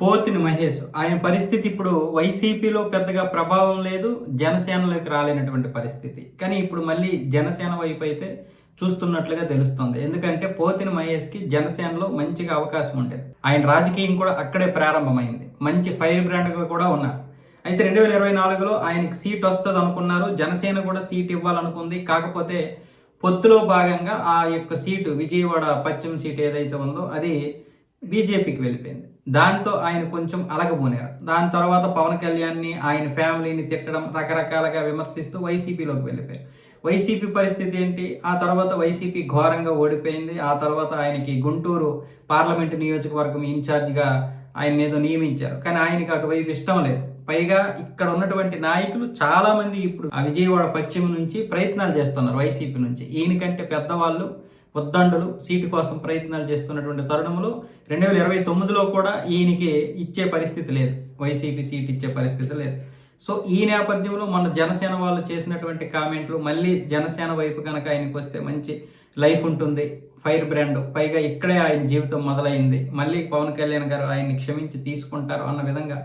పోతిని మహేష్. ఆయన పరిస్థితి ఇప్పుడు వైసీపీలో పెద్దగా ప్రభావం లేదు. జనసేనలోకి రాలేనటువంటి పరిస్థితి. కానీ ఇప్పుడు మళ్ళీ జనసేన వైపు అయితే చూస్తున్నట్లుగా తెలుస్తుంది. ఎందుకంటే పోతిని మహేష్‌కి జనసేనలో మంచిగా అవకాశం ఉండేది. ఆయన రాజకీయం కూడా అక్కడే ప్రారంభమైంది. మంచి ఫైర్ బ్రాండ్‌గా కూడా ఉన్నారు. అయితే 2024లో ఆయనకి సీట్ వస్తదనుకున్నారు. జనసేన కూడా సీట్ ఇవ్వాలనుకుంది. కాకపోతే పొత్తులో భాగంగా ఆ యొక్క సీటు విజయవాడ పశ్చిమ సీట్ ఏదైతే ఉందో అది బీజేపీకి వెళ్ళిపోయింది. దాంతో ఆయన కొంచెం అలగబోనారు. దాని తర్వాత పవన్ కళ్యాణ్‌ని, ఆయన ఫ్యామిలీని తిట్టడం, రకరకాలుగా విమర్శిస్తూ వైసీపీలోకి వెళ్ళిపోయారు. వైసీపీ పరిస్థితి ఏంటి? ఆ తర్వాత వైసీపీ ఘోరంగా ఓడిపోయింది. ఆ తర్వాత ఆయనకి గుంటూరు పార్లమెంటు నియోజకవర్గం ఇన్ఛార్జిగా ఆయన్నేదో నియమించారు. కానీ ఆయనకి అటువైపు ఇష్టం లేదు. పైగా ఇక్కడ ఉన్నటువంటి నాయకులు చాలామంది ఇప్పుడు ఆ విజయవాడ పశ్చిమ నుంచి ప్రయత్నాలు చేస్తున్నారు వైసీపీ నుంచి. ఈయనకంటే పెద్దవాళ్ళు ఉద్దండులు సీటు కోసం ప్రయత్నాలు చేస్తున్నటువంటి తరుణంలో 2029లో కూడా ఈయనకి ఇచ్చే పరిస్థితి లేదు. వైసీపీ సీట్ ఇచ్చే పరిస్థితి లేదు. సో ఈ నేపథ్యంలో మన జనసేన వాళ్ళు చేసినటువంటి కామెంట్లు మళ్ళీ జనసేన వైపు కనుక ఆయనకు వస్తే మంచి లైఫ్ ఉంటుంది. Fire brand. పైగా ఇక్కడే ఆయన జీవితం మొదలైంది. మళ్ళీ పవన్ కళ్యాణ్ గారు ఆయన్ని క్షమించి తీసుకుంటారు అన్న విధంగా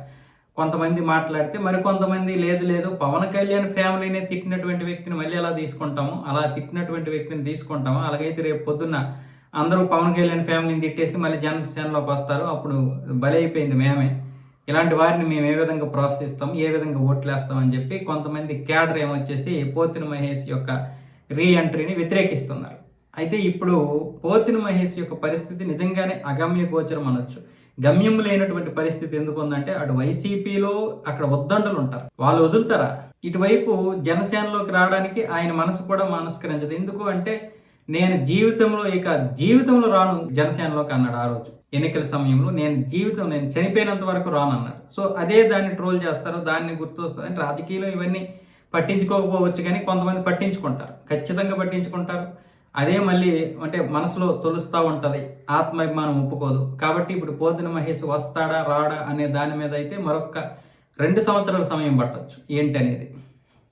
కొంతమంది మాట్లాడితే, మరికొంతమంది లేదు లేదు పవన్ కళ్యాణ్ ఫ్యామిలీనే తిట్టినటువంటి వ్యక్తిని మళ్ళీ ఎలా తీసుకుంటాము, అలా తిట్టినటువంటి వ్యక్తిని తీసుకుంటాము. అలాగైతే రేపు పొద్దున్న అందరూ పవన్ కళ్యాణ్ ఫ్యామిలీని తిట్టేసి మళ్ళీ జనసేనలోకి వస్తారు. అప్పుడు బలైపోయింది మేమే. ఇలాంటి వారిని మేము ఏ విధంగా ప్రోత్సహిస్తాం, ఏ విధంగా ఓట్లేస్తాం అని చెప్పి కొంతమంది క్యాడర్ ఏమొచ్చేసి పోతిన మహేష్ యొక్క రీ ఎంట్రీని వ్యతిరేకిస్తున్నారు. అయితే ఇప్పుడు పోతిన మహేష్ యొక్క పరిస్థితి నిజంగానే అగమ్య గోచరం అనొచ్చు. గమ్యం లేనటువంటి పరిస్థితి ఎందుకు ఉందంటే అటు వైసీపీలో అక్కడ ఉద్దండులు ఉంటారు, వాళ్ళు వదులుతారా? ఇటువైపు జనసేనలోకి రావడానికి ఆయన మనసు కూడా మనస్కరించదు. ఎందుకు అంటే నేను జీవితంలో రాను జనసేనలోకి అన్నాడు ఆ రోజు ఎన్నికల సమయంలో. నేను చనిపోయినంత వరకు రాను అన్నాడు. సో అదే దాన్ని ట్రోల్ చేస్తారు, దాన్ని గుర్తు వస్తుంది. అంటే రాజకీయంలో ఇవన్నీ పట్టించుకోకపోవచ్చు, కానీ కొంతమంది పట్టించుకుంటారు, ఖచ్చితంగా పట్టించుకుంటారు. అదే మళ్ళీ అంటే మనసులో తొలుస్తూ ఉంటుంది, ఆత్మాభిమానం ఒప్పుకోదు. కాబట్టి ఇప్పుడు పోతిన మహేష్ వస్తాడా రాడా అనే దాని మీద అయితే మరొక 2 సంవత్సరాల సమయం పట్టొచ్చు ఏంటనేది.